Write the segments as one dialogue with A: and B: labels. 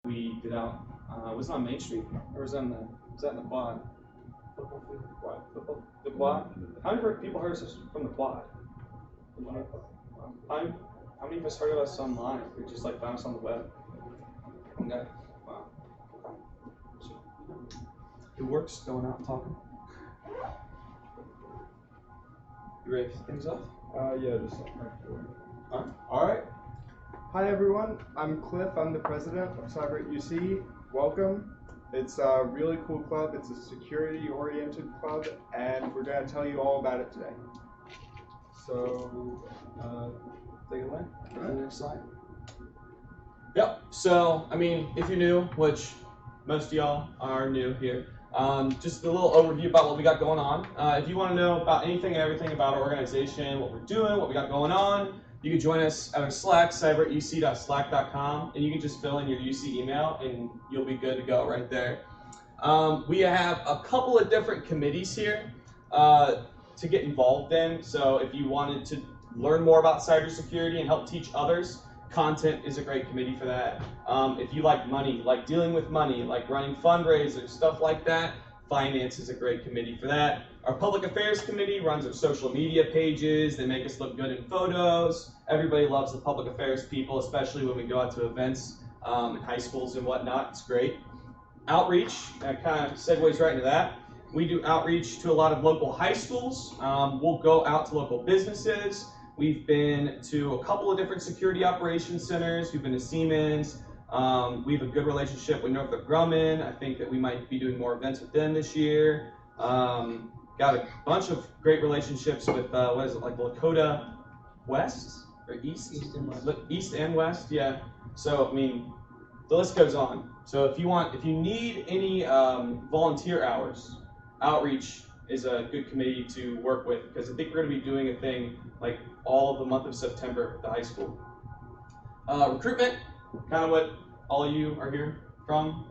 A: we did out. Was it on Main Street or was that in the quad? The quad. How many people heard us from the quad? How many of us heard of us online? We just like found us on the web. Okay. Wow. It works going out and talking. You ready for things off?
B: Yeah, just
A: All right.
B: Hi everyone, I'm Cliff. I'm the president of Cyber at UC. Welcome. It's a really cool club. It's a security-oriented club, and we're going to tell you all about it today. So,
A: Take it away. Next slide. Yep. So, I mean, if you're new, which most of y'all are new here, just a little overview about what we got going on. If you want to know about anything and everything about our organization, what we're doing, what we got going on, you can join us at our Slack, cyber@uc.slack.com, and you can just fill in your UC email, and you'll be good to go right there. We have a couple of different committees here to get involved in. So if you wanted to learn more about cybersecurity and help teach others, content is a great committee for that. If you like money, like dealing with money, like running fundraisers, stuff like that, finance is a great committee for that. Our public affairs committee runs our social media pages. They make us look good in photos. Everybody loves the public affairs people, especially when we go out to events in high schools and whatnot. It's great. Outreach, that kind of segues right into that. We do outreach to a lot of local high schools. We'll go out to local businesses. We've been to a couple of different security operations centers. We've been to Siemens. We have a good relationship with Northrop Grumman. I think that we might be doing more events with them this year. Got a bunch of great relationships with, what is it, like Lakota West or East? East and West, yeah. So, I mean, the list goes on. So if you need any volunteer hours, outreach is a good committee to work with, because I think we're going to be doing a thing like all of the month of September at the high school. Recruitment, kind of what all of you are here from.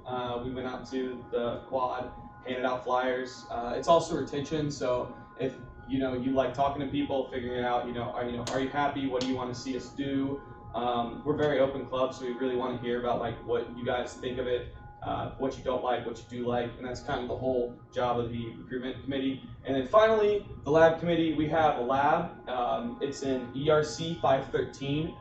A: We went out to the quad, handed out flyers. It's also retention, so if you like talking to people, figuring out are you happy? What do you want to see us do? We're a very open club, so we really want to hear about like what you guys think of it, what you don't like, what you do like, and that's kind of the whole job of the recruitment committee. And then finally, the lab committee. We have a lab. It's in ERC 513.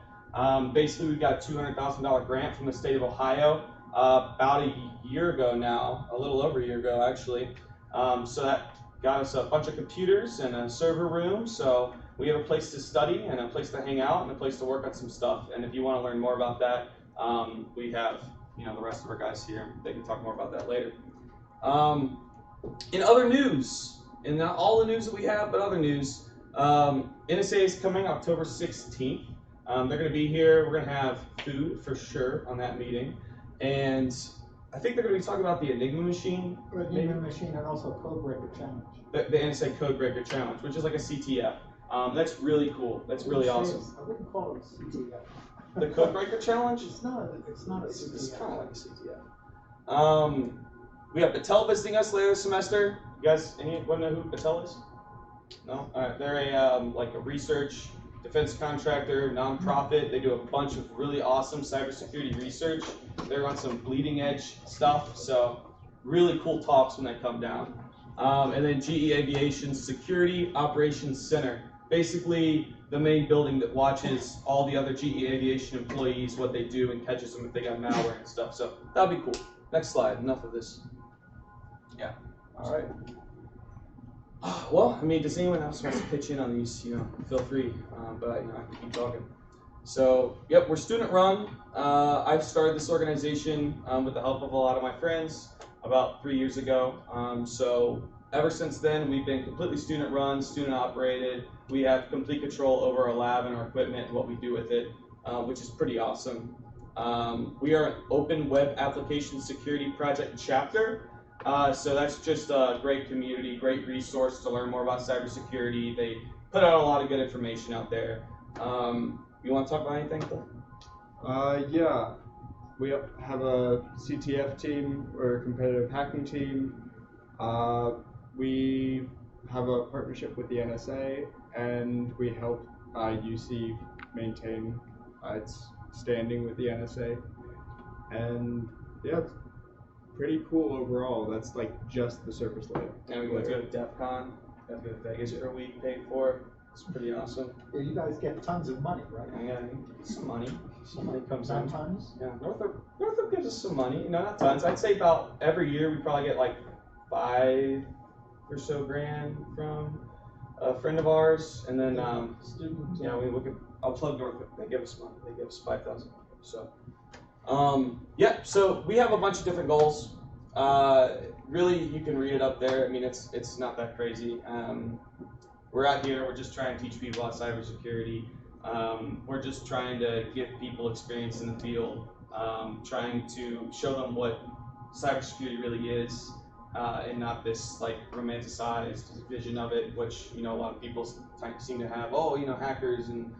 A: Basically, we got a $200,000 grant from the state of Ohio about a year ago now, a little over a year ago actually. So that got us a bunch of computers and a server room. So we have a place to study and a place to hang out and a place to work on some stuff. And if you want to learn more about that, we have the rest of our guys here. They can talk more about that later. In other news, and not all the news that we have, but other news, NSA is coming October 16th. They're going to be here. We're going to have food for sure on that meeting. And I think they're going to be talking about the Enigma machine.
C: Enigma machine and also Codebreaker Challenge.
A: The NSA Codebreaker Challenge, which is like a CTF. That's really cool. That's really awesome.
C: I wouldn't call it a CTF.
A: The Codebreaker Challenge?
C: It's not a CTF.
A: It's kind of like a CTF. We have Battelle visiting us later this semester. You guys, anyone know who Battelle is? No? All right. They're a research defense contractor, nonprofit. They do a bunch of really awesome cybersecurity research. They're on some bleeding edge stuff, so really cool talks when they come down. And then GE Aviation Security Operations Center. Basically, the main building that watches all the other GE Aviation employees, what they do, and catches them if they got malware and stuff. So that'll be cool. Next slide. Enough of this. Yeah. All right. Well, I mean, does anyone else want to pitch in on these? Feel free. But I can keep talking. So, yep, we're student run. I've started this organization with the help of a lot of my friends about 3 years ago. So ever since then, we've been completely student run, student operated. We have complete control over our lab and our equipment and what we do with it, which is pretty awesome. We are an open web application security project chapter. So that's just a great community, great resource to learn more about cybersecurity. They put out a lot of good information out there. You want to talk about anything, Phil?
B: Yeah. We have a CTF team, or a competitive hacking team. We have a partnership with the NSA, and we help UC maintain its standing with the NSA. And Yeah, it's pretty cool overall. That's like just the surface layer.
A: And we went to go to DEF CON, got to go to Vegas for a week, paid for it. It's pretty awesome.
C: Yeah, you guys get tons of money, right?
A: Yeah, some money. Some money comes
C: Not
A: in.
C: tons?
A: Yeah, Northrop gives us some money. Not tons. I'd say about every year we probably get like $5 or so grand from a friend of ours, and then
C: Students.
A: we look at. I'll plug Northrop. They give us money. They give us $5,000. So, yeah. So we have a bunch of different goals. Really, you can read it up there. I mean, it's not that crazy. We're out here. We're just trying to teach people about cybersecurity. We're just trying to give people experience in the field, trying to show them what cybersecurity really is, and not this like romanticized vision of it, which a lot of people seem to have. Oh, hackers, and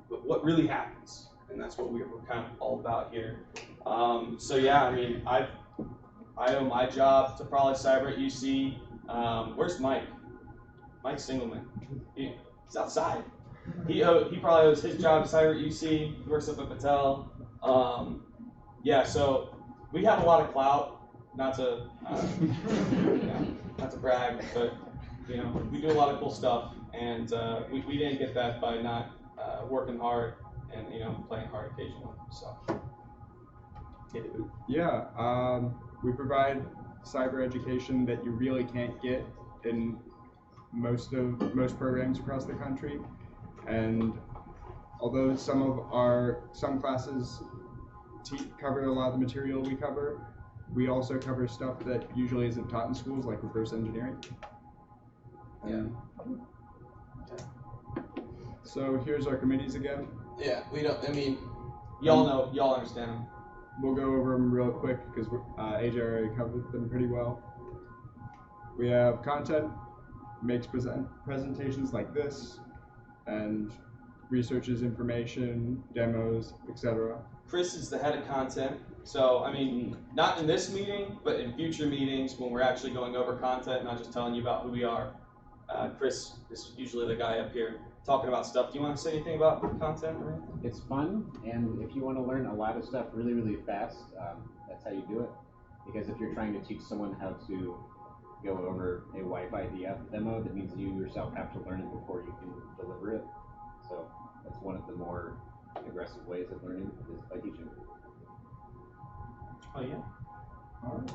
A: what really happens, and that's what we're kind of all about here. So yeah, I mean, I owe my job to probably Cyber at UC. Where's Mike? Mike Singleman. He's outside. He probably owes his job to Cyber at UC. He works up at Patel. Yeah, so we have a lot of clout. Not to brag, but we do a lot of cool stuff, and we didn't get that by not working hard and playing hard occasionally. So
B: Yeah, we provide cyber education that you really can't get in most programs across the country, and although some classes cover a lot of the material we cover, we also cover stuff that usually isn't taught in schools, like reverse engineering.
A: yeah.
B: So here's our committees again.
A: Yeah, we don't. I mean, y'all understand them.
B: We'll go over them real quick because AJ already covered them pretty well. We have content, makes presentations like this, and researches information, demos, etc.
A: Chris is the head of content, so I mean, not in this meeting, but in future meetings when we're actually going over content, not just telling you about who we are. Chris is usually the guy up here talking about stuff. Do you want to say anything about content or anything?
D: It's fun, and if you want to learn a lot of stuff really, really fast, that's how you do it. Because if you're trying to teach someone how to go over a Wi-Fi demo, that means you yourself have to learn it before you can deliver it. So that's one of the more aggressive ways of learning is by teaching.
A: Oh yeah.
B: All right.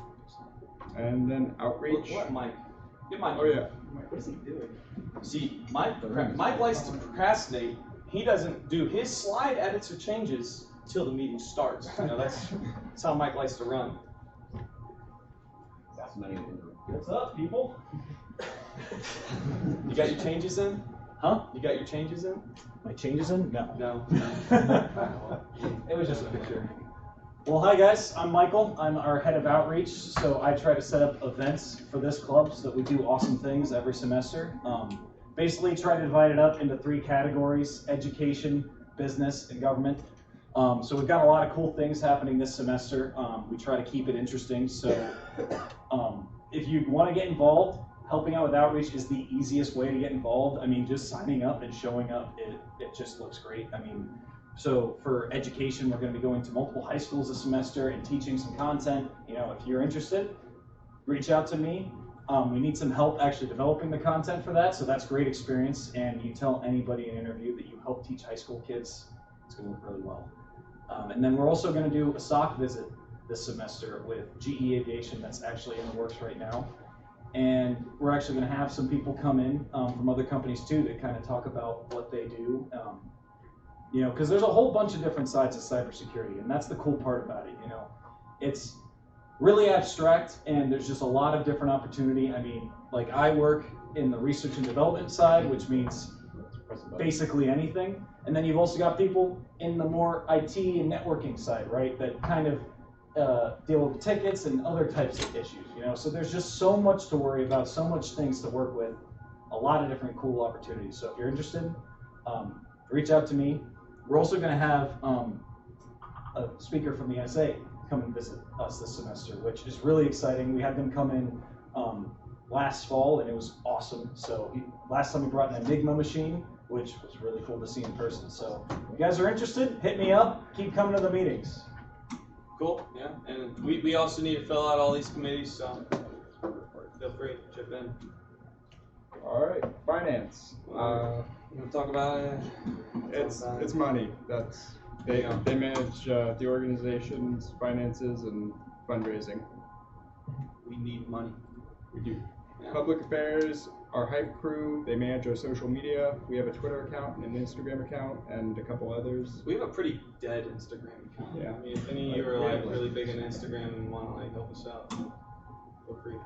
B: And then outreach.
A: What, Mike? Get Mike.
B: Oh yeah.
A: What is he doing? See, Mike likes to procrastinate. He doesn't do his slide edits or changes till the meeting starts. That's how Mike likes to run.
D: That's money in the room.
E: What's up, people?
A: You got your changes in?
E: Huh?
A: You got your changes in?
E: My changes in? No.
A: No. It was just a picture.
E: Well, hi guys, I'm Michael. I'm our head of outreach, so I try to set up events for this club so that we do awesome things every semester. Basically try to divide it up into 3 categories: education, business, and government. So we've got a lot of cool things happening this semester. We try to keep it interesting, so if you want to get involved, helping out with outreach is the easiest way to get involved. I mean, just signing up and showing up, it just looks great. I mean, so for education, we're going to be going to multiple high schools this semester and teaching some content. If you're interested, reach out to me. We need some help actually developing the content for that, so that's great experience. And you tell anybody in an interview that you help teach high school kids, it's going to work really well. And then we're also going to do a SOC visit this semester with GE Aviation that's actually in the works right now. And we're actually going to have some people come in from other companies too to kind of talk about what they do. Because there's a whole bunch of different sides of cybersecurity, and that's the cool part about it. It's really abstract, and there's just a lot of different opportunity. I mean, like I work in the research and development side, which means basically anything. And then you've also got people in the more IT and networking side, right? That kind of deal with tickets and other types of issues. So there's just so much to worry about, so much things to work with, a lot of different cool opportunities. So if you're interested, reach out to me. We're also going to have a speaker from the NSA come and visit us this semester, which is really exciting. We had them come in last fall, and it was awesome. So last time we brought an Enigma machine, which was really cool to see in person. So if you guys are interested, hit me up. Keep coming to the meetings.
A: Cool. Yeah, and we also need to fill out all these committees, so feel free to chip in.
B: All right, finance.
A: You want to talk about it?
B: It's money. They manage the organization's finances and fundraising.
A: We need money.
B: We do.
A: Yeah.
B: Public affairs, our hype crew, they manage our social media. We have a Twitter account and an Instagram account and a couple others.
A: We have a pretty dead Instagram account.
B: Yeah.
A: I mean, if any of you are like really big on Instagram and want to like help us out, feel free.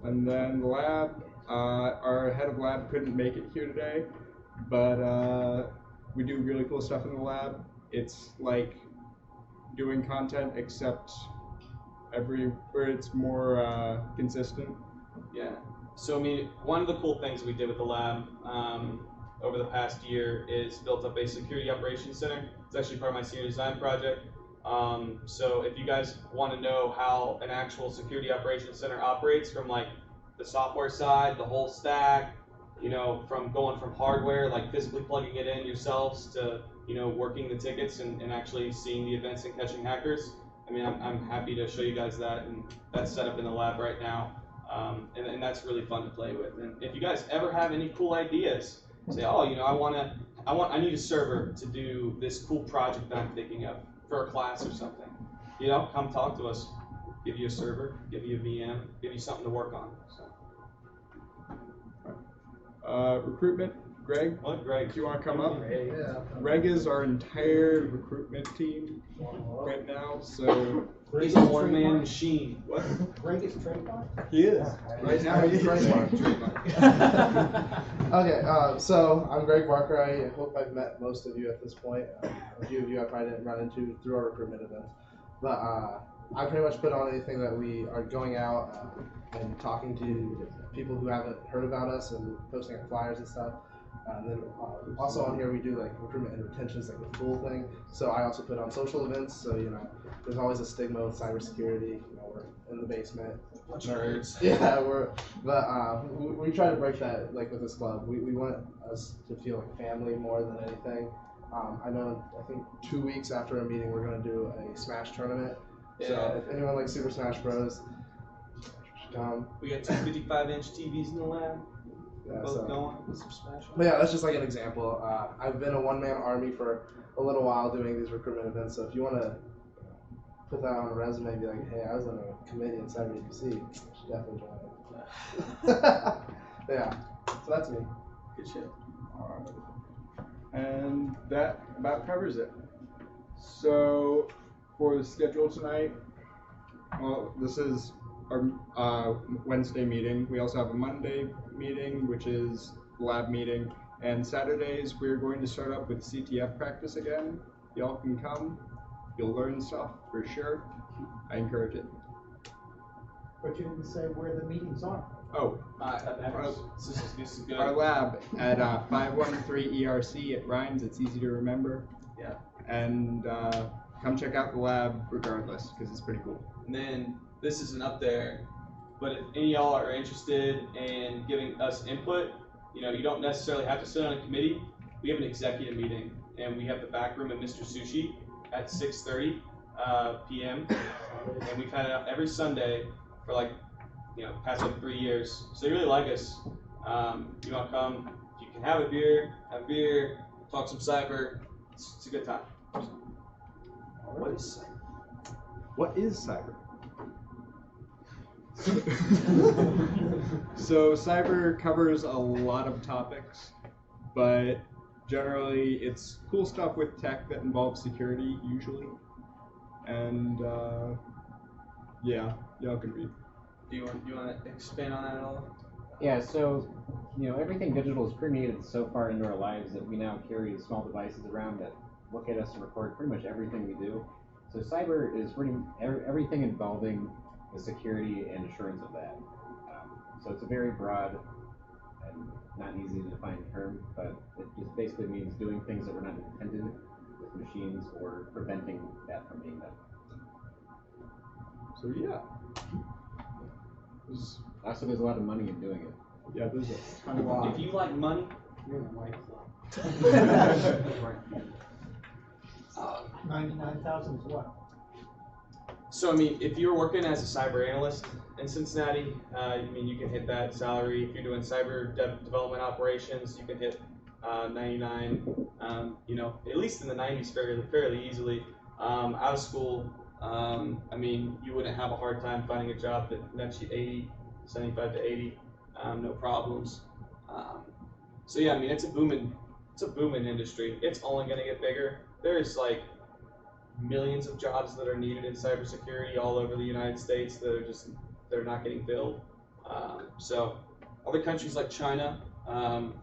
B: And then the lab, our head of lab couldn't make it here today, but we do really cool stuff in the lab. It's like doing content except where it's more consistent.
A: Yeah. So I mean, one of the cool things we did with the lab over the past year is built up a security operations center. It's actually part of my senior design project. So if you guys want to know how an actual security operations center operates from like the software side, the whole stack, you know, from going from hardware, like physically plugging it in yourselves to, you know, working the tickets and actually seeing the events and catching hackers. I mean, I'm happy to show you guys that, and that's set up in the lab right now. And that's really fun to play with. And if you guys ever have any cool ideas, say, oh, you know, I need a server to do this cool project that I'm thinking of for a class or something. You know, come talk to us. Give you a server, give you a VM, give you something to work on. So.
B: Recruitment, Greg.
A: What, Greg?
B: Do you want to come up?
C: Yeah.
B: Greg is our entire recruitment team right now, so
A: He's a one-man machine.
B: what?
C: Greg is trademark?
B: He is. Right now he is.
F: Trademark. Okay, so I'm Greg Barker. I hope I've met most of you at this point. A few of you I probably didn't run into through our recruitment events. But I pretty much put on anything that we are going out and talking to people who haven't heard about us and posting up flyers and stuff. And then also on here we do like recruitment and retention is like the full thing. So I also put on social events. So you know, there's always a stigma with cybersecurity. You know, we're in the basement.
A: Bunch of nerds.
F: Yeah, we try to break that like with this club. We want us to feel like family more than anything. I think 2 weeks after a meeting we're going to do a Smash tournament.
A: Yeah.
F: So if anyone likes Super Smash Bros, come.
A: We got two 55-inch TVs in the lab.
F: Yeah,
A: Both
F: so.
A: going with some Smash.
F: But yeah, that's just like an example. I've been a one-man army for a little while doing these recruitment events. So if you want to put that on a resume and be like, hey, I was on a committee in Cyber UC, you should definitely join it. Yeah, so that's me.
A: Good shit.
B: Alright. And that about covers it. So for the schedule tonight, well, this is our Wednesday meeting. We also have a Monday meeting, which is lab meeting. And Saturdays, we're going to start up with CTF practice again. Y'all can come. You'll learn stuff for sure. I encourage it.
C: But you didn't say where the meetings are.
B: Oh,
A: This is good.
B: our lab at 513 ERC at Rhines. It's easy to remember.
A: Yeah.
B: And come check out the lab regardless, because it's pretty cool.
A: And then this isn't up there, but if any of y'all are interested in giving us input, you know, you don't necessarily have to sit on a committee. We have an executive meeting, and we have the back room at Mr. Sushi at 6:30 p.m. And we've had it up every Sunday for like, you know, past like 3 years. So they really like us. You want to come? You can have a beer, talk some cyber. It's a good time. What is cyber?
B: What is cyber? So cyber covers a lot of topics, but generally it's cool stuff with tech that involves security usually. And yeah, y'all can read.
A: Do you want to expand on that at all?
D: Yeah, so, you know, everything digital is permeated so far into our lives that we now carry small devices around that look at us and record pretty much everything we do. So cyber is everything involving the security and assurance of that. So it's a very broad and not easy to define term, but it just basically means doing things that were not intended with machines or preventing that from being done.
B: So yeah.
D: Also, there's a lot of money in doing it.
B: Yeah, there's
A: If you like money, you're in the right club.
C: 99,000 is what?
A: So I mean, if you're working as a cyber analyst in Cincinnati, I mean, you can hit that salary. If you're doing cyber development operations, you can hit 99. You know, at least in the 90s, fairly easily. Out of school, I mean, you wouldn't have a hard time finding a job that nets you 80, 75 to 80, no problems. So yeah, I mean, it's a booming industry. It's only going to get bigger. There's like millions of jobs that are needed in cybersecurity all over the United States that are they're not getting filled. So other countries like China,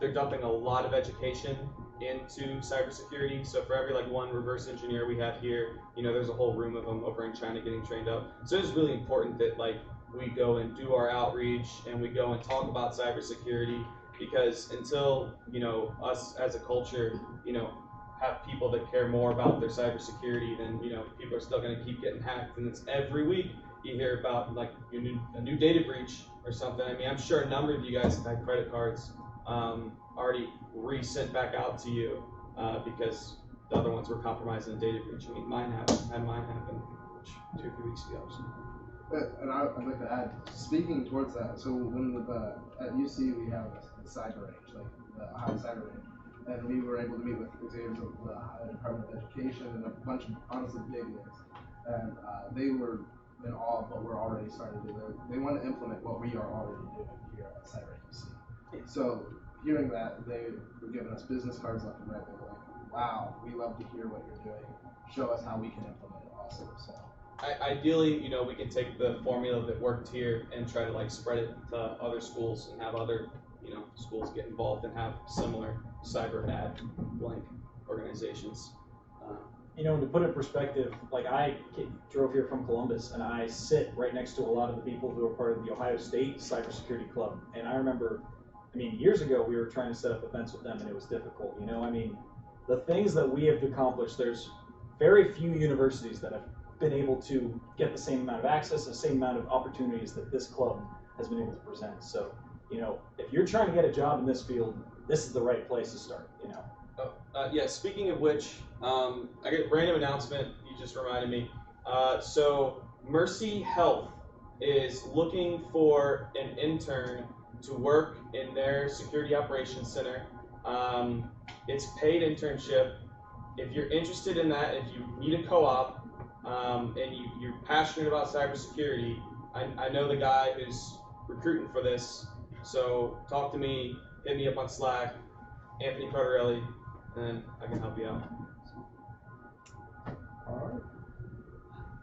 A: they're dumping a lot of education into cybersecurity. So for every like one reverse engineer we have here, you know, there's a whole room of them over in China getting trained up. So it's really important that like we go and do our outreach and we go and talk about cybersecurity, because until, you know, us as a culture, you know, have people that care more about their cybersecurity, then, you know, people are still going to keep getting hacked. And it's every week you hear about like a new data breach or something. I mean, I'm sure a number of you guys have had credit cards already resent back out to you because the other ones were compromised in a data breach. I mean, mine happen 2 or 3 weeks ago. So.
F: And I'd like to add, speaking towards that, so when at UC we have the cyber range, like the Ohio Cyber Range, and we were able to meet with executives of the Ohio Department of Education and a bunch of honestly big names, and they were in awe of what we're already starting to do. They want to implement what we are already doing here at Cyber UC. So hearing that, they were giving us business cards left and right. They were like, wow, we love to hear what you're doing. Show us how we can implement it also. So.
A: Ideally, you know, we can take the formula that worked here and try to like spread it to other schools and have other, you know, schools get involved and have similar cyber ad blank organizations.
E: You know, to put it in perspective, like I drove here from Columbus and I sit right next to a lot of the people who are part of the Ohio State Cybersecurity Club. And I remember, I mean, years ago we were trying to set up events with them and it was difficult. You know, I mean, the things that we have accomplished, there's very few universities that have been able to get the same amount of access, the same amount of opportunities that this club has been able to present. So, you know, if you're trying to get a job in this field, this is the right place to start, you know.
A: Yeah, speaking of which, I got a random announcement, you just reminded me. So Mercy Health is looking for an intern to work in their security operations center. It's paid internship. If you're interested in that, if you need a co-op, and you're passionate about cybersecurity, I know the guy who's recruiting for this, so talk to me, hit me up on Slack, Anthony Cardarelli, and I can help you out.
B: All right.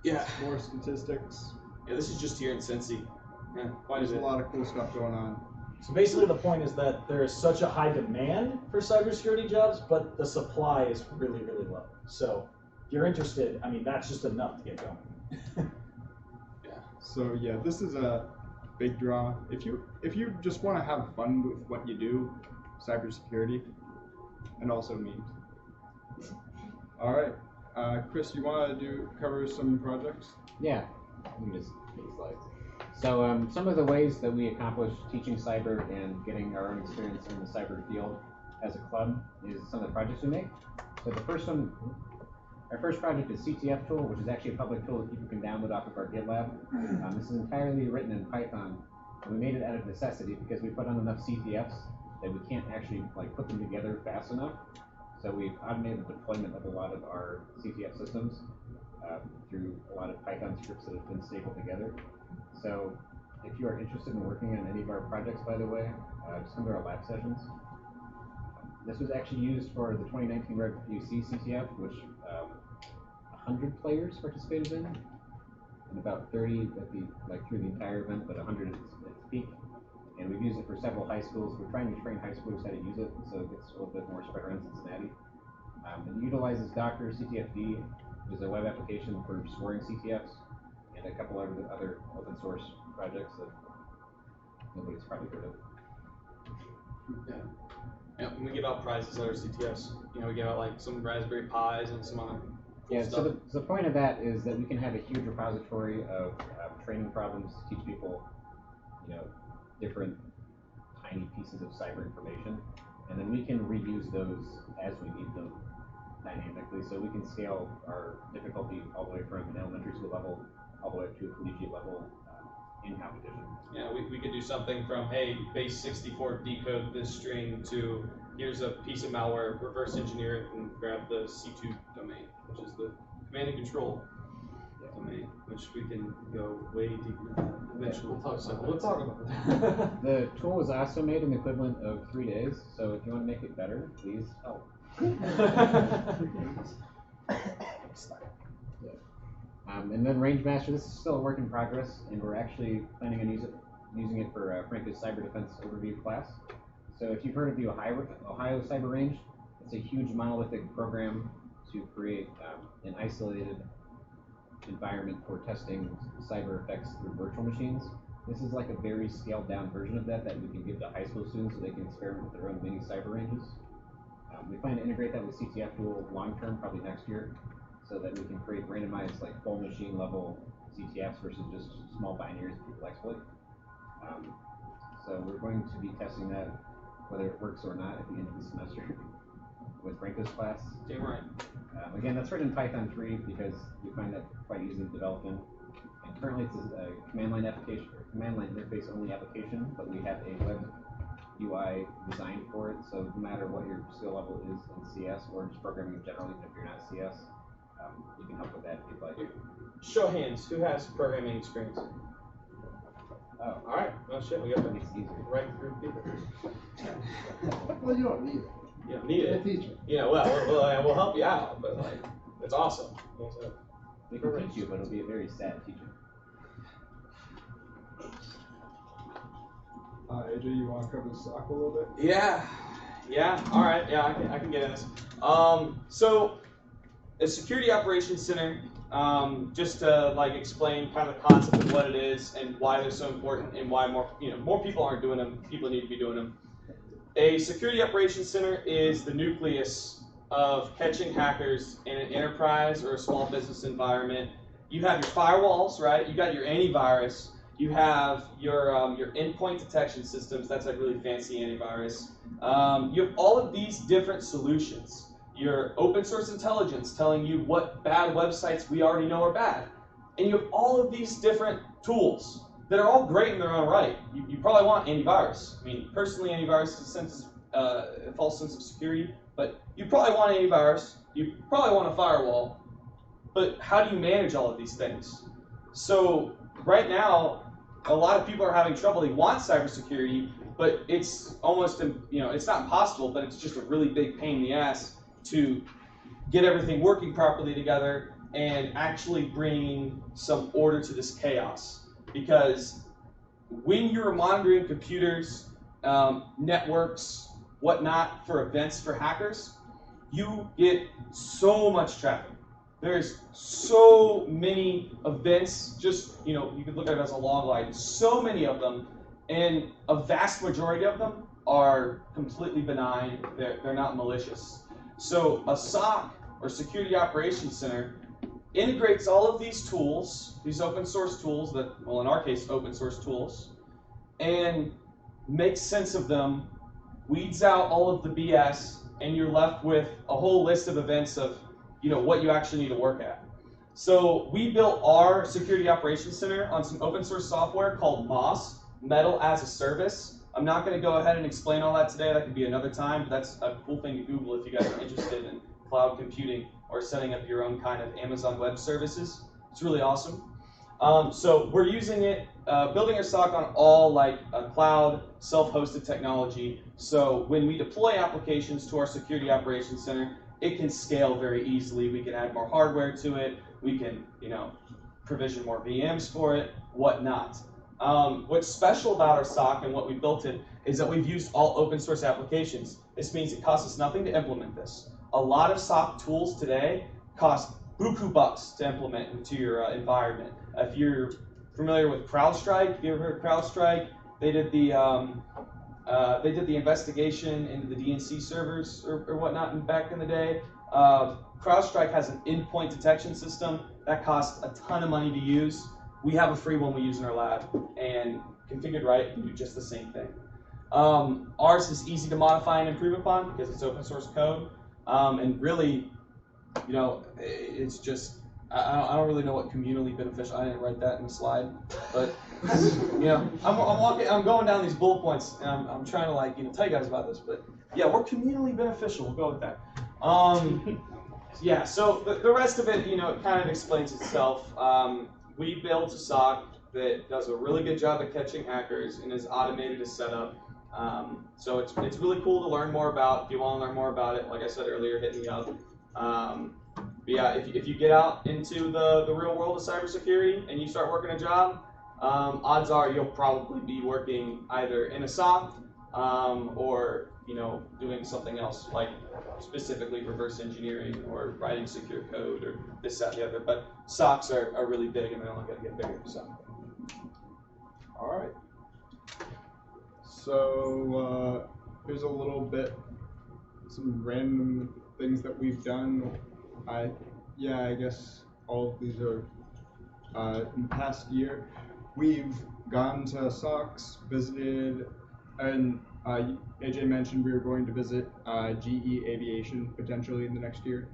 A: Yeah.
B: More statistics.
A: Yeah, this is just here in Cincy. Yeah, why
B: There's
A: is
B: a
A: it?
B: lot of cool stuff going on.
E: So basically the point is that there is such a high demand for cybersecurity jobs, but the supply is really, really low. So if you're interested, I mean, that's just enough to get going.
B: So yeah, this is a big draw. If you just want to have fun with what you do, cybersecurity, and also memes. All right, Chris, you want to cover some projects?
D: Yeah, let me just make slides. So some of the ways that we accomplish teaching cyber and getting our own experience in the cyber field as a club is some of the projects we make. So the first one, our first project is CTF Tool, which is actually a public tool that people can download off of our GitLab. This is entirely written in Python, and we made it out of necessity because we put on enough CTFs that we can't actually like put them together fast enough. So we've automated the deployment of a lot of our CTF systems through a lot of Python scripts that have been stapled together. So if you are interested in working on any of our projects, by the way, just come to our lab sessions. This was actually used for the 2019 Red UC CTF, which 100 players participated in, and about 30 through the entire event, but 100 at its peak. And we've used it for several high schools. We're trying to train high schoolers how to use it, so it gets a little bit more spread around Cincinnati. It utilizes Docker CTFD, which is a web application for storing CTFs, and a couple of other open source projects that nobody's probably heard of.
A: Yeah. Yeah, and we give out prizes at our CTFs. You know, we give out like some Raspberry Pis and some other cool
D: Yeah,
A: stuff.
D: so the point of that is that we can have a huge repository of training problems to teach people, you know, different tiny pieces of cyber information, and then we can reuse those as we need them dynamically. So we can scale our difficulty all the way from an elementary school level all the way up to a collegiate level in competition.
A: Yeah, we could do something from, hey, base 64 decode this string to here's a piece of malware, reverse engineer it and grab the C2 domain, which is the command and control domain, which we can go way deeper into that eventually.
G: We'll talk about it.
D: The tool was also made in the equivalent of 3 days, so if you want to make it better, please help. And then RangeMaster, this is still a work in progress, and we're actually planning on using it for Franco's Cyber Defense Overview class. So if you've heard of the Ohio Cyber Range, it's a huge monolithic program to create an isolated environment for testing cyber effects through virtual machines. This is like a very scaled down version of that we can give to high school students so they can experiment with their own mini cyber ranges. We plan to integrate that with CTF Duel long term, probably next year, so that we can create randomized like full machine level CTFs versus just small binaries people exploit. So we're going to be testing that, whether it works or not, at the end of the semester with Franco's class.
A: Damn right.
D: Again, that's written in Python 3 because we find that quite easy to develop in. And currently it's a command line application, or command line interface only application, but we have a web UI designed for it. So no matter what your skill level is in CS or just programming in general, even if you're not CS, you can help with that if you'd like.
A: Show of hands, who has programming experience?
D: Oh,
A: All right, well shit, we got the
D: makes it easier.
A: right group of people.
F: Well, you don't need it.
A: You don't need
F: You're a
A: it.
F: teacher.
A: Yeah, well, we'll help you out, but like, it's awesome. So,
D: We can teach you, but it'll be a very sad teacher.
B: AJ, you want to cover the SOC a little bit?
A: yeah, all right, yeah, I can get in this. So, a security operations center, just to like explain kind of the concept of what it is and why they're so important and why more people aren't doing them. People need to be doing them. A security operations center is the nucleus of catching hackers in an enterprise or a small business environment. You have your firewalls, right? You got your antivirus. You have your endpoint detection systems. That's like really fancy antivirus. You have all of these different solutions. Your open source intelligence telling you what bad websites we already know are bad. And you have all of these different tools that are all great in their own right. You probably want antivirus. I mean, personally, antivirus is a false sense of security, but you probably want antivirus. You probably want a firewall. But how do you manage all of these things? So right now, a lot of people are having trouble. They want cybersecurity, but it's almost, it's not possible, but it's just a really big pain in the ass to get everything working properly together and actually bring some order to this chaos. Because when you're monitoring computers, networks, whatnot for events for hackers, you get so much traffic. There's so many events, just, you could look at it as a log line, so many of them, and a vast majority of them are completely benign, they're not malicious. So a SOC, or Security Operations Center, integrates all of these tools, these open source tools that, well in our case, open source tools, and makes sense of them, weeds out all of the BS, and you're left with a whole list of events of what you actually need to work at. So we built our Security Operations Center on some open source software called MOS, Metal as a Service. I'm not going to go ahead and explain all that today. That could be another time, but that's a cool thing to Google if you guys are interested in cloud computing or setting up your own kind of Amazon Web Services. It's really awesome. So we're using it, building our SOC on all like a cloud, self-hosted technology. So when we deploy applications to our Security Operations Center, it can scale very easily. We can add more hardware to it. We can, provision more VMs for it, whatnot. What's special about our SOC and what we built it is that we've used all open source applications. This means it costs us nothing to implement this. A lot of SOC tools today cost buku bucks to implement into your environment. If you're familiar with CrowdStrike, have you ever heard of CrowdStrike? They did the investigation into the DNC servers or whatnot back in the day. CrowdStrike has an endpoint detection system that costs a ton of money to use. We have a free one we use in our lab, and configured right, it can do just the same thing. Ours is easy to modify and improve upon because it's open source code, and really, it's just I don't really know what communally beneficial. I didn't write that in the slide, but you know, I'm going down these bullet points, and I'm trying to like tell you guys about this. But yeah, we're communally beneficial. We'll go with that. Yeah. So the rest of it, it kind of explains itself. We built a SOC that does a really good job at catching hackers and is automated to set up. So it's really cool to learn more about. If you want to learn more about it, like I said earlier, hit me up. But yeah, if you get out into the real world of cybersecurity and you start working a job, odds are you'll probably be working either in a SOC or doing something else, like specifically reverse engineering or writing secure code or this, that, and the other. But SOCs are really big and they're only going to get bigger. So.
B: All right. So here's a little bit, some random things that we've done. I guess all of these are in the past year. We've gone to SOCs, visited, and AJ mentioned we were going to visit GE Aviation potentially in the next year.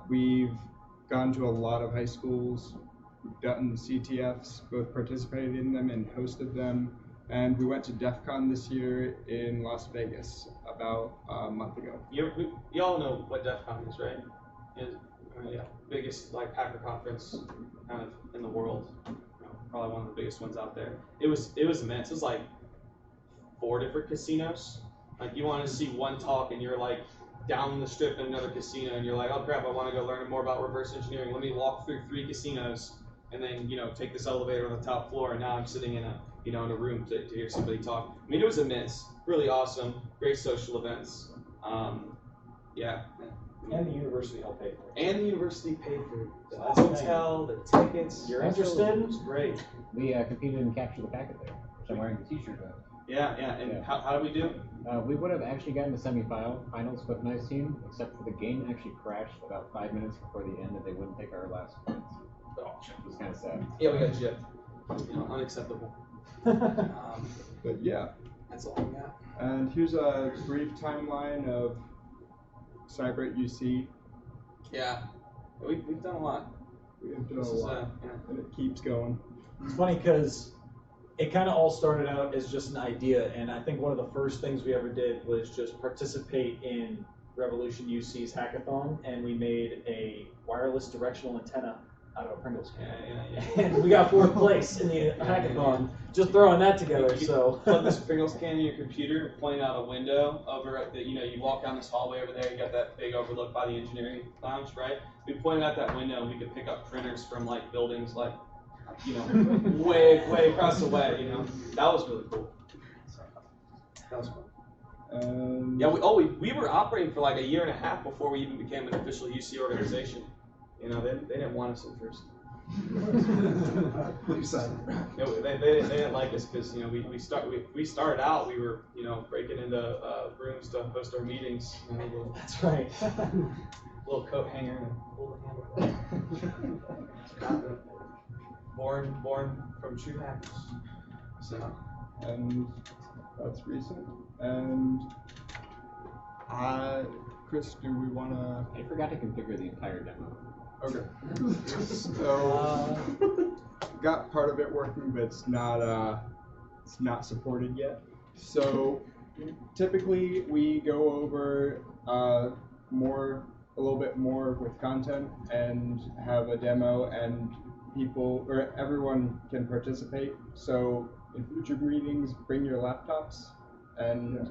B: We've gone to a lot of high schools. We've done CTFs, both participated in them and hosted them. And we went to DEF CON this year in Las Vegas about a month ago.
A: You all know what DEF CON is, right? Yeah, biggest like hacker conference kind of in the world. Probably one of the biggest ones out there. It was immense. It was like 4 different casinos. Like you want to see one talk and you're like down the strip in another casino and you're like, oh crap, I want to go learn more about reverse engineering. Let me walk through 3 casinos and then take this elevator on the top floor, and now I'm sitting in a in a room to hear somebody talk. I mean, it was immense, really awesome, great social events. Yeah.
E: And the university helped pay for it.
A: And the university paid for the
E: That's the
A: hotel, the tickets.
E: You're interested? It's great.
D: We competed in Capture the Packet there, which I'm wearing the t-shirt of.
A: Yeah. And
D: Yeah.
A: how did we do?
D: We would have actually gotten to semifinals with nice team, except for the game actually crashed about 5 minutes before the end, and they wouldn't take our last points. It was kind of sad.
A: Yeah, we got gypped. Unacceptable.
B: But yeah,
A: That's all we got.
B: and here's a brief timeline of Cyber at UC.
A: Yeah. We've done a lot.
B: We have done
A: This
B: a
A: is,
B: lot,
A: yeah.
B: and it keeps going.
E: It's funny because it kind of all started out as just an idea, and I think one of the first things we ever did was just participate in Revolution UC's hackathon, and we made a wireless directional antenna out of a Pringles can.
A: Yeah.
E: And we got 4th place in the hackathon, just throwing that together.
A: You
E: So
A: plug this Pringles can in your computer, point out a window over at the, you walk down this hallway over there, you got that big overlook by the engineering lounge, right? We pointed out that window and we could pick up printers from like buildings like, way across the way, That was really cool. That was fun.
B: And
A: Yeah, we were operating for like a year and a half before we even became an official UC organization. They didn't want us at first.
F: You said.
A: They didn't like us because we started out, we were breaking into rooms to host our meetings.
E: that's right.
A: Little coat hanger and pull the handle. Born from true hackers. So
B: and that's recent. And Chris, do we want to?
D: I forgot to configure the entire demo.
B: Okay. So got part of it working, but it's not supported yet. So typically we go over a little bit more with content and have a demo, and everyone can participate. So in future meetings, bring your laptops, and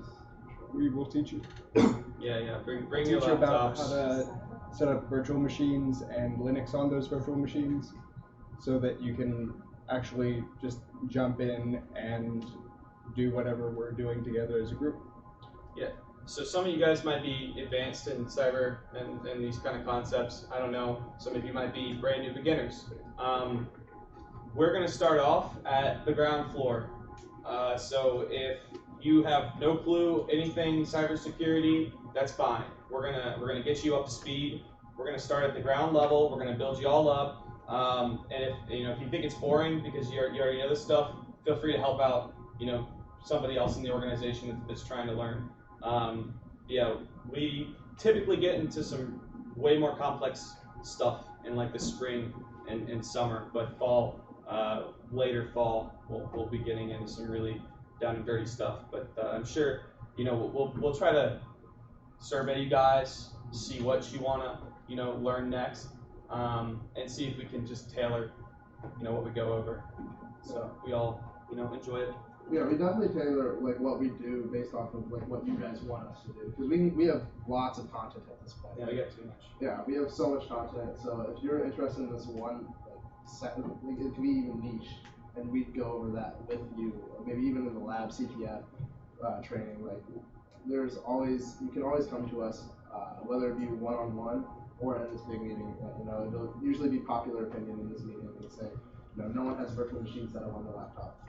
B: we will teach you.
A: Yeah. Bring your
B: Teach you about
A: laptops.
B: how to set up virtual machines and Linux on those virtual machines, so that you can actually just jump in and do whatever we're doing together as a group.
A: Yeah. So some of you guys might be advanced in cyber and these kind of concepts. I don't know. Some of you might be brand new beginners. We're going to start off at the ground floor. So if you have no clue anything cybersecurity, that's fine. We're gonna get you up to speed. We're gonna start at the ground level. We're gonna build you all up. And if you think it's boring because you already know this stuff, feel free to help out. Somebody else in the organization that's trying to learn. We typically get into some way more complex stuff in like the spring and summer, but fall, later fall, we'll be getting into some really down and dirty stuff. But I'm sure, you know, we'll try to survey you guys, see what you want to, you know, learn next, and see if we can just tailor, you know, what we go over, so we all, you know, enjoy it.
F: Yeah, we definitely tailor like what we do based off of like what you guys want us to do, because we have lots of content at this point.
A: Yeah, we got too much.
F: Yeah, we have so much content. So if you're interested in this one set, like, it could be even niche, and we'd go over that with you, or maybe even in the lab CTF training. Like, there's always, you can always come to us, whether it be one-on-one or in this big meeting. You know, it'll usually be popular opinion in this meeting, and say, you know, no one has virtual machines set up on their laptop.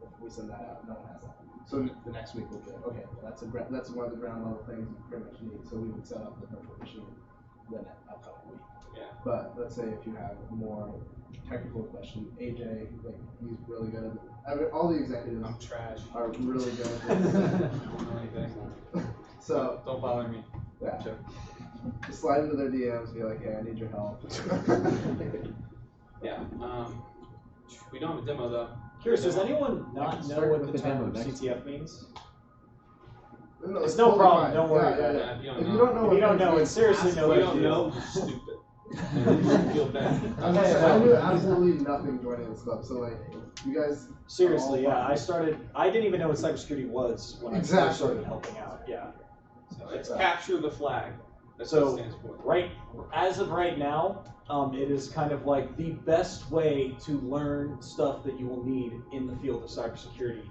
F: If we send that out, no one has that. So the next week we'll get, okay, well, that's one of the ground level things you pretty much need. So we would set up the virtual machine the upcoming week.
A: Yeah.
F: But let's say if you have a more technical question, AJ, like, he's really good at it. I mean, all the executives
A: I'm trash.
F: are really good at
A: I
F: it.
A: don't know anything.
F: So
A: Don't bother me.
F: yeah,
A: Sure.
F: just slide into their DMs, be like, hey, I need your help.
A: Yeah. We don't have a demo though.
E: Curious, does anyone
D: I
E: not
D: can
E: know
D: start
E: what
D: with
E: the
D: the demo
E: term
D: next
E: CTF means?
F: No,
E: It's
F: it's
E: no
F: totally
E: problem,
F: fine.
E: don't worry
F: Yeah,
E: about
F: yeah,
A: If you
F: yeah.
A: don't
F: If
A: know,
F: you don't know
E: If
F: what
E: you don't
F: that
E: know,
F: means,
E: it's seriously no
A: you
E: big
A: don't
E: deal.
A: know, you're stupid. And you should feel bad.
F: I knew absolutely nothing joining this club, so like, you guys.
E: Seriously,
F: are all
E: yeah.
F: fine.
E: I didn't even know what cybersecurity was when I
F: Exactly.
E: first started helping out. Yeah.
A: So it's capture the flag. That's
E: So,
A: what it stands for.
E: right, as of right now, it is kind of like the best way to learn stuff that you will need in the field of cybersecurity.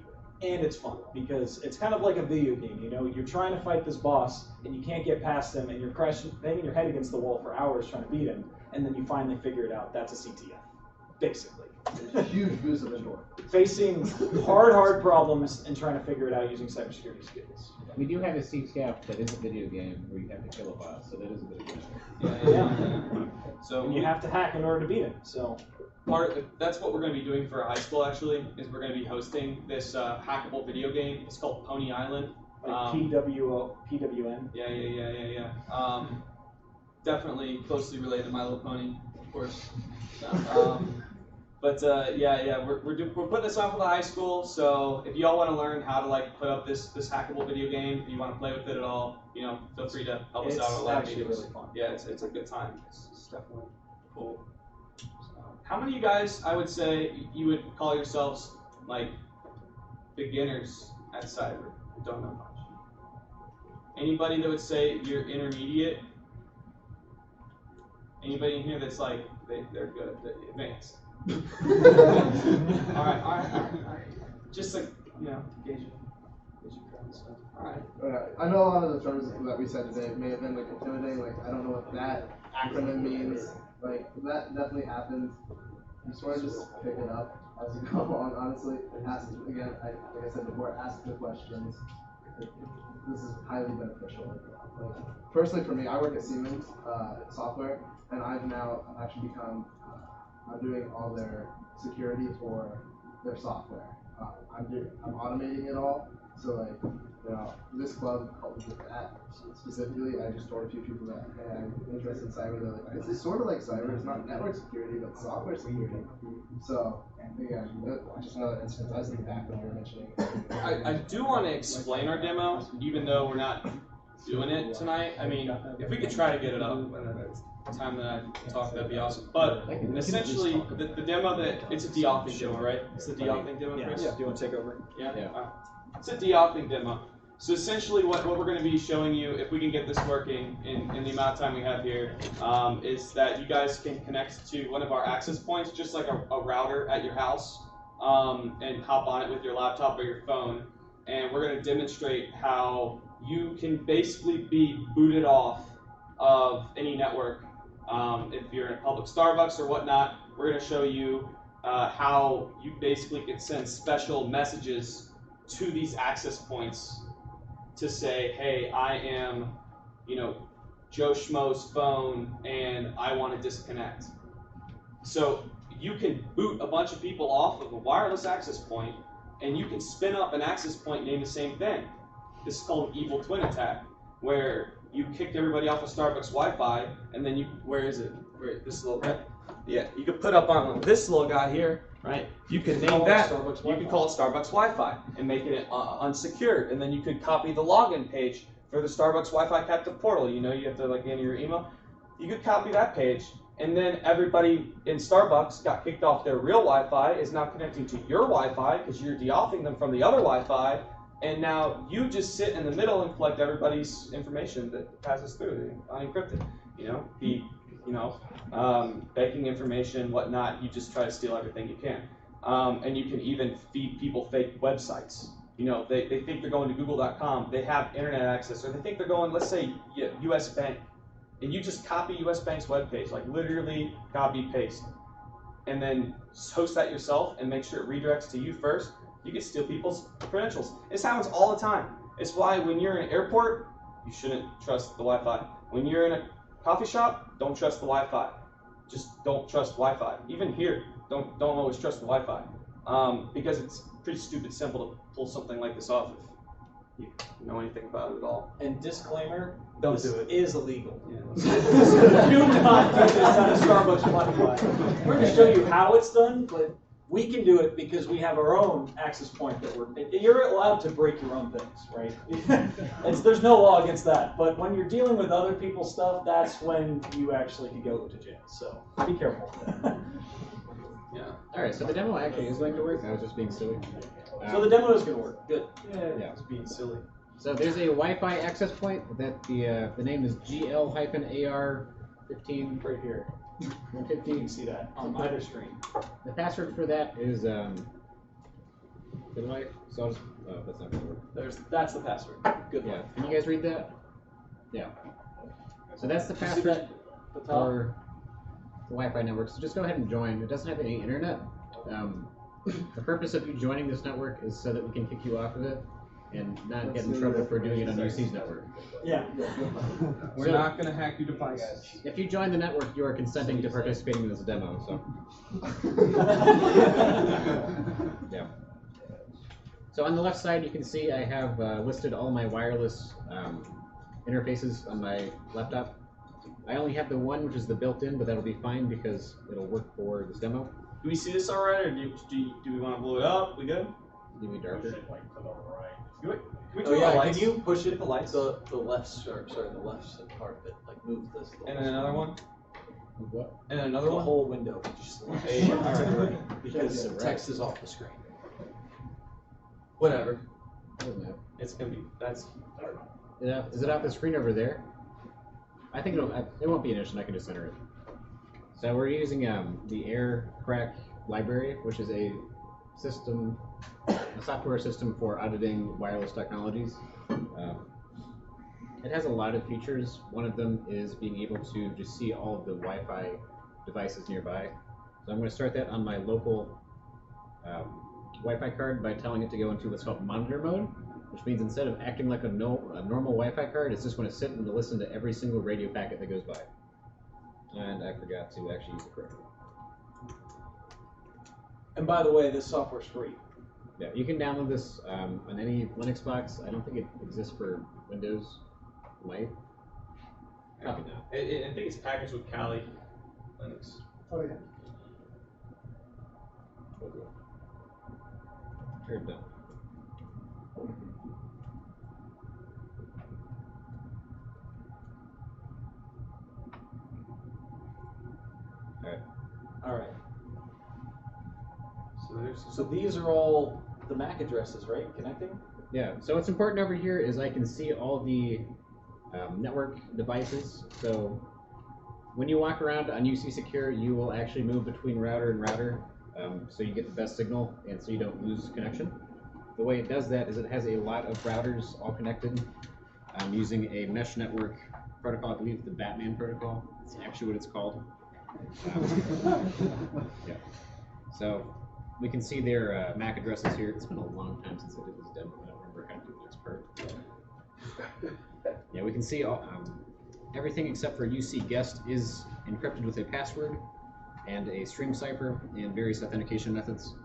E: And it's fun, because it's kind of like a video game, you know? You're trying to fight this boss, and you can't get past him, and you're banging your head against the wall for hours trying to beat him, and then you finally figure it out. That's a CTF, basically.
F: Huge boost of endorphin.
E: Facing hard problems and trying to figure it out using cybersecurity skills.
D: We do have a CTF that is a video game where you have to kill a boss, so that is a bit of
A: Yeah. So
E: And you have to hack in order to beat him, so.
A: that's what we're going to be doing for our high school. Actually, is we're going to be hosting this hackable video game. It's called Pony Island.
E: Like PWN.
A: Yeah. Definitely closely related to My Little Pony, of course. But we're putting this on for the high school. So if you all want to learn how to like put up this hackable video game, if you want to play with it at all, you know, feel free to help us out at
E: It's
A: lab
E: actually
A: meetings.
E: really fun.
A: Yeah, it's a good time. It's definitely cool. How many of you guys, I would say, you would call yourselves like beginners at cyber? Who don't know much. Anybody that would say you're intermediate? Anybody in here that's like they're good, they're advanced? all right. Just like, you know, gauge your crowd stuff. All right.
F: I know a lot of the terms that we said today may have been like intimidating. Like, I don't know what that acronym means. Like, that definitely happens. You sort of just pick it up as you go on. Honestly, ask again. Like I said before, ask the questions. This is highly beneficial. Like, personally, for me, I work at Siemens Software, and I've now actually become. I'm doing all their security for their software. I'm automating it all. So like, you know, this club helped me with that specifically. I just told a few people that, hey, I'm interested in cyber. They're like, this is sort of like cyber. It's not network security, but software security. So again, just another instance. I was thinking back when you were mentioning.
A: I do want to explain our demo, even though we're not doing it tonight. I mean, if we could try to get it up by the time that I talk, that'd be awesome. But essentially, the demo it's a deauthing demo, right? It's the deauthing demo, Chris?
E: Yeah. Do you want to take over?
A: Yeah.
D: Yeah.
A: It's a deauthing demo. So essentially, what we're going to be showing you, if we can get this working in the amount of time we have here, is that you guys can connect to one of our access points, just like a router at your house, and hop on it with your laptop or your phone. And we're going to demonstrate how you can basically be booted off of any network. If you're in a public Starbucks or whatnot, we're going to show you how you basically can send special messages to these access points to say, hey, I am, you know, Joe Schmo's phone and I want to disconnect. So you can boot a bunch of people off of a wireless access point, and you can spin up an access point named the same thing. This is called an evil twin attack, where you kicked everybody off of Starbucks Wi-Fi, and then where is it? This little guy? Yeah, you could put up on this little guy here, right? You can name that. You can call it Starbucks Wi-Fi and make it unsecured, and then you could copy the login page for the Starbucks Wi-Fi captive portal. You know, you have to like enter your email. You could copy that page, and then everybody in Starbucks got kicked off their real Wi-Fi, is now connecting to your Wi-Fi because you're de-authing them from the other Wi-Fi, and now you just sit in the middle and collect everybody's information that passes through, unencrypted. Banking information, whatnot. You just try to steal everything you can, and you can even feed people fake websites. You know, they think they're going to Google.com. They have internet access, or they think they're going, let's say, U.S. Bank. And you just copy U.S. Bank's webpage, like literally copy paste, and then host that yourself and make sure it redirects to you first. You can steal people's credentials. This happens all the time. It's why when you're in an airport, you shouldn't trust the Wi-Fi. When you're in a coffee shop, don't trust the Wi-Fi. Just don't trust Wi-Fi. Even here, don't always trust the Wi-Fi, because it's pretty stupid simple to pull something like this off if you know anything about it at all.
E: And disclaimer,
A: Don't
E: this
A: do it.
E: is illegal.
A: Yeah.
E: Do not do this on a Starbucks Wi-Fi. We're going to show you how it's done, but we can do it because we have our own access point that you're allowed to break your own things, right? There's no law against that. But when you're dealing with other people's stuff, that's when you actually can go to jail. So be careful.
A: Yeah.
D: All right, so the demo actually is going to work. I was just being silly.
E: So the demo is going to work. Good.
D: Yeah.
A: It's being silly.
D: So there's a Wi-Fi access point that the name is GL-AR15
E: Right here.
D: 115.
E: You can see that on either screen.
D: The password for that is good life. So I'll just, that's not gonna work.
E: That's the password. Good
D: Yeah.
E: luck.
D: Can you guys read that? Yeah. So that's the
E: You see
D: password
E: that at the top?
D: for the Wi-Fi network. So just go ahead and join. It doesn't have any internet. The purpose of you joining this network is so that we can kick you off of it and not get in trouble for doing it on UC's network.
E: Yeah.
A: We're not going to hack your device.
D: If you join the network, you are consenting to participating in this demo. So. Yeah. So on the left side, you can see I have listed all my wireless interfaces on my laptop. I only have the one, which is the built-in, but that'll be fine because it'll work for this demo.
A: Do we see this all right, or do we want to blow it up? We good?
D: Give me darker.
A: Can we
E: Oh
A: turn the
E: yeah,
A: lights?
E: can you push it
A: the lights?
E: the left the left part of it, like move this.
A: And then another one?
D: What?
A: And another
E: The
A: one?
E: whole window. Just
A: Hey, all right.
E: because text is off the screen.
A: Whatever.
D: Doesn't matter.
A: It's going to be, that's...
D: Yeah, is it off the screen over there? I think it won't be an issue. I can just enter it. So we're using the AirCrack library, which is a software system for auditing wireless technologies. It has a lot of features. One of them is being able to just see all of the Wi-Fi devices nearby. So I'm going to start that on my local Wi-Fi card by telling it to go into what's called monitor mode, which means instead of acting like a normal Wi-Fi card, it's just going to sit and listen to every single radio packet that goes by. And I forgot to actually use the correct one.
E: And by the way, this software's free.
D: Yeah, you can download this on any Linux box. I don't think it exists for Windows Light. Probably not.
A: I think it's packaged with Kali Linux.
C: Oh, yeah.
D: Sure it does.
E: All right.
A: So
E: So these are all the MAC addresses, right? Connecting.
D: Yeah, so what's important over here is I can see all the network devices. So when you walk around on UC Secure, you will actually move between router and router, so you get the best signal and so you don't lose connection. The way it does that is it has a lot of routers all connected using a mesh network protocol. I believe the Batman protocol. It's actually what it's called. Yeah. So we can see their MAC addresses here. It's been a long time since I did this demo. I don't remember how to do the next part. Yeah, we can see all, everything except for UC guest is encrypted with a password and a stream cipher and various authentication methods.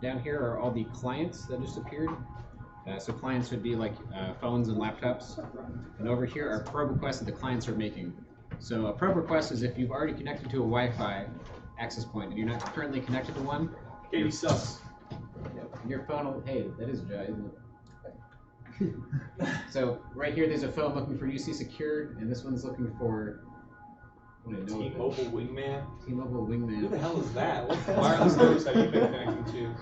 D: Down here are all the clients that just appeared. So clients would be like phones and laptops. And over here are probe requests that the clients are making. So a probe request is if you've already connected to a Wi-Fi access point and you're not currently connected to one.
A: Katie sus.
D: Your phone will, hey, that is Jai, isn't it? So right here, there's a phone looking for UC Secured, and this one's looking for
A: T-Mobile Wingman.
D: T-Mobile
A: Who the
D: Wingman.
A: hell is that? What wireless service have you been connecting to?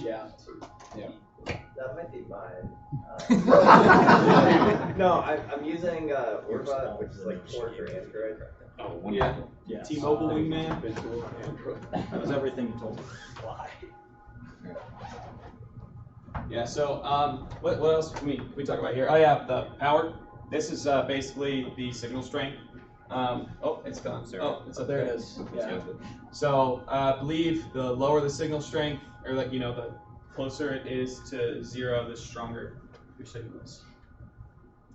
D: Yeah.
H: That might be mine. No, I'm using Orba, which is like core for Android.
D: Oh,
A: Yeah.
D: wonderful.
E: Yes.
A: T-Mobile Wingman.
E: That was everything you told me. Why?
A: Yeah. So what else can we talk about here? Oh yeah, the power. This is basically the signal strength. Oh, it's gone. Oh, it's up
E: There
A: there.
E: it is. Yeah.
A: So I believe the lower the signal strength, or like the closer it is to 0, the stronger your signal is.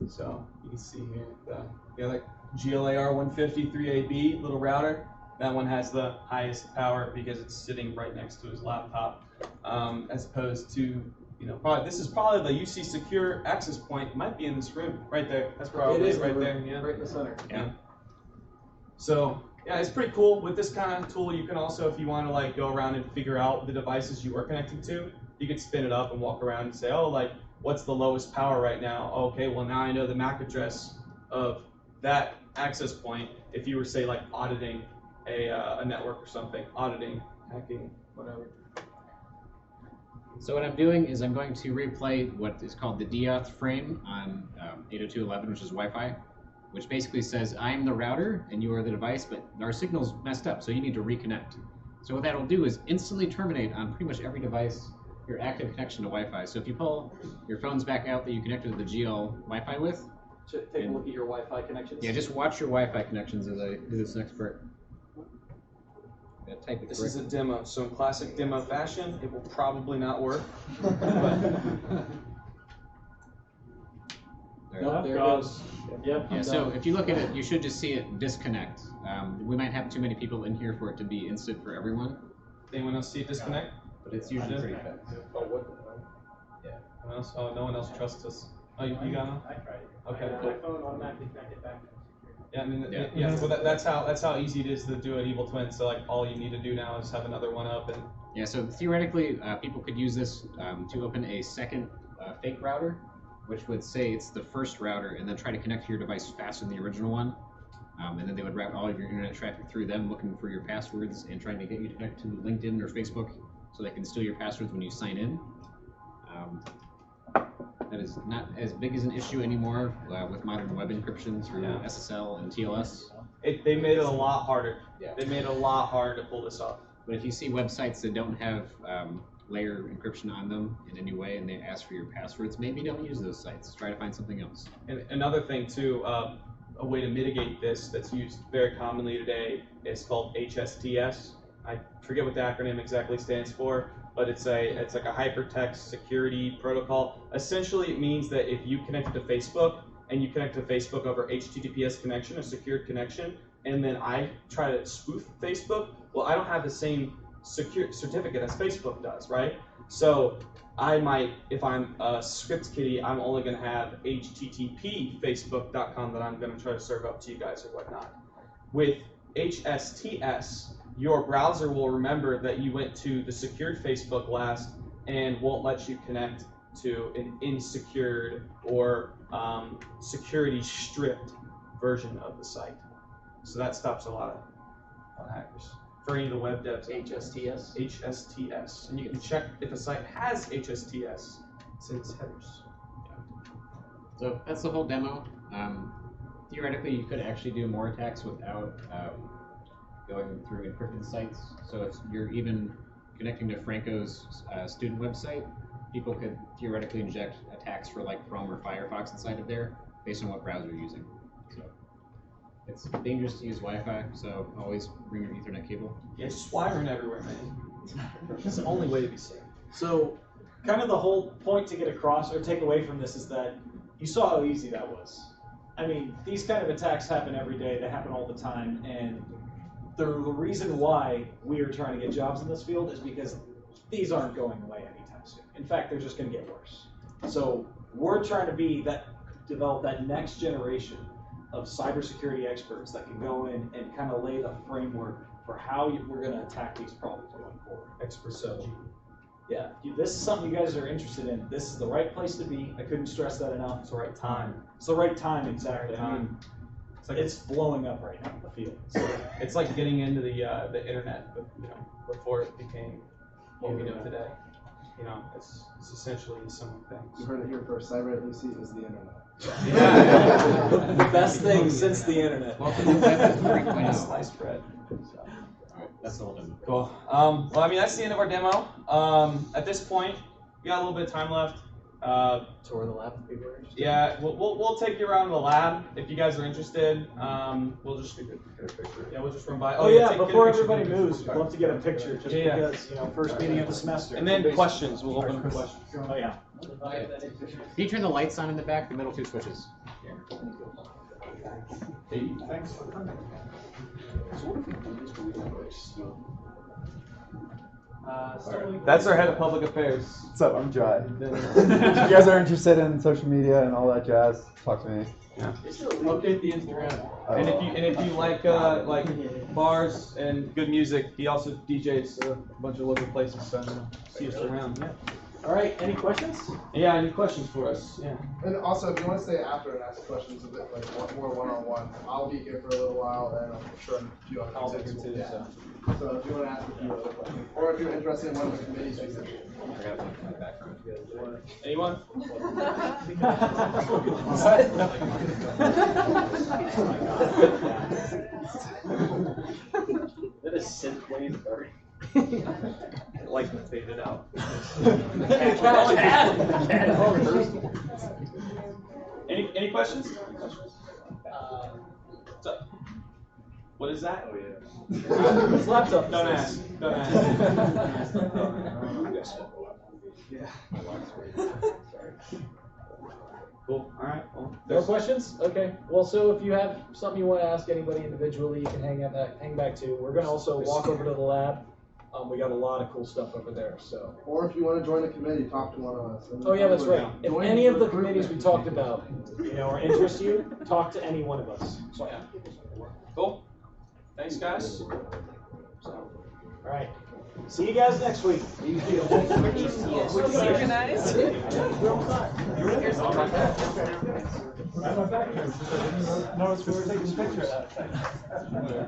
A: So you can see here the like GLAR 150 3AB little router. That one has the highest power because it's sitting right next to his laptop, as opposed to probably this is probably the UC Secure access point. It might be in this room right there. That's probably right there. Yeah.
C: Right in the center.
A: Yeah. So yeah, it's pretty cool. With this kind of tool, you can also, if you want to like go around and figure out the devices you are connected to, you could spin it up and walk around and say, oh, like what's the lowest power right now? Oh, okay, well now I know the MAC address of that access point. If you were say like auditing a network or something, auditing, hacking, whatever.
D: So what I'm doing is I'm going to replay what is called the DAuth frame on 802.11, which is Wi-Fi, which basically says I'm the router and you are the device, but our signal's messed up, so you need to reconnect. So what that'll do is instantly terminate on pretty much every device your active connection to Wi-Fi. So if you pull your phones back out that you connected to the GL Wi-Fi with,
E: Take a look at your Wi-Fi connections.
D: yeah, just watch your Wi-Fi connections as I do this next part. Type it
A: This is a
D: correctly.
A: demo, so in classic demo fashion, it will probably not work.
D: There.
E: Nope, there it goes. Yep.
D: Yeah,
E: I'm
D: so
E: done.
D: if you look at it, you should just see it disconnect. We might have too many people in here for it to be instant for everyone,
A: Anyone else see it disconnect?
D: but it's usually
A: I
D: pretty
A: did.
D: fast.
A: Anyone else? Oh, no one else trusts us. Oh, you got one?
C: I tried it.
A: Okay,
C: My
A: cool.
C: phone automatically connected back.
A: Yeah, I mean,
D: Yeah.
A: yeah. So that's how easy it is to do an Evil Twin. So like, all you need to do now is have another one up, and
D: Yeah, so theoretically, people could use this to open a second fake router, which would say it's the first router, and then try to connect to your device faster than the original one. And then they would route all of your internet traffic through them, looking for your passwords and trying to get you to connect to LinkedIn or Facebook, so they can steal your passwords when you sign in. That is not as big as an issue anymore with modern web encryption through
A: Yeah.
D: SSL and TLS.
A: they made it a lot harder.
D: Yeah.
A: They made it a lot harder to pull this off.
D: But if you see websites that don't have layer encryption on them in any way and they ask for your passwords, maybe don't use those sites. Try to find something else.
A: And another thing too, a way to mitigate this that's used very commonly today is called HSTS. I forget what the acronym exactly stands for, but it's like a hypertext security protocol. Essentially, it means that if you connect to Facebook and you connect to Facebook over HTTPS connection, a secured connection, and then I try to spoof Facebook, well, I don't have the same secure certificate as Facebook does, right? So I might, if I'm a script kiddie, I'm only going to have HTTP Facebook.com that I'm going to try to serve up to you guys or whatnot. With HSTS, your browser will remember that you went to the secured Facebook last and won't let you connect to an insecured or security stripped version of the site. So that stops a lot of hackers. For any of the web devs,
E: HSTS.
A: HSTS, and you can check if a site has HSTS. It's in its headers.
D: So that's the whole demo. Theoretically, you could actually do more attacks without going through encrypted sites. So if you're even connecting to Franco's student website, people could theoretically inject attacks for like Chrome or Firefox inside of there based on what browser you're using. So it's dangerous to use Wi-Fi, so always bring your Ethernet cable.
A: Yeah, just wiring everywhere, man. That's the only way to be safe.
E: So, kind of the whole point to get across or take away from this is that you saw how easy that was. I mean, these kind of attacks happen every day. They happen all the time, and the reason why we are trying to get jobs in this field is because these aren't going away anytime soon. In fact, they're just going to get worse. So we're trying to develop that next generation of cybersecurity experts that can go in and kind of lay the framework for how we're going to attack these problems going forward.
A: Experts.
E: So, yeah, if this is something you guys are interested in, this is the right place to be. I couldn't stress that enough.
A: It's the right time.
E: It's the right time, exactly.
A: Right time.
E: I mean,
A: It's like
E: it's blowing up right now in the field. So,
A: it's like getting into the internet, but before it became what we know today. It's essentially a similar
F: You
A: thing.
F: heard it here first. Cyber at Lucy is the internet.
A: Yeah.
E: the best thing since the internet.
A: Sliced bread.
D: That's the whole thing.
A: Cool. Well, I mean, that's the end of our demo. At this point, we got a little bit of time left.
G: Tour the lab if people are interested.
A: Yeah, we'll take you around the lab if you guys are interested. We'll just we'll just run by.
E: Oh yeah,
A: take a
E: before
A: picture.
E: everybody moves, we'd love to get a picture just
A: Yeah.
E: because, first meeting of the semester.
A: And then questions. We'll open for questions.
E: Oh yeah.
D: Can you turn the lights on in the back, the middle two switches?
C: Thanks for coming.
A: That's our head of public affairs.
I: What's up? I'm Jai. If you guys are interested in social media and all that jazz, talk to me.
G: Update the Instagram.
A: And if you like bars and good music, he also DJs a bunch of local places. So see us around. Yeah.
E: All right. Any questions?
A: Yeah. Any questions for us? Yeah.
F: And also, if you want to stay after and ask questions a bit more one-on-one, I'll be here for a little while, and I'm sure a few other
A: I'll be
F: things
A: here too.
F: will- So if you want to ask a few other questions, or if you're interested in one of the committees, we can.
A: Anyone?
G: That is synth wave bird.
A: Like to fade it out. Any questions? What's up? What is that?
H: Oh yeah.
E: His laptop.
A: Don't ask. Don't ask. Cool. All right. Well,
G: No questions? Okay. Well, so if you have something you want to ask anybody individually, you can hang back to. We're gonna also walk over to the lab. We got a lot of cool stuff over there. So.
F: Or if you want to join a committee, talk to one of us.
G: Oh yeah, that's right. If
F: Join
G: any of the
F: recruitment.
G: committees we talked about,
E: Or interest you, talk to any one of us. So,
A: yeah. Cool. Thanks, guys.
E: all right. See you guys next week.
J: Organized.
E: No, it's we're taking a picture of that.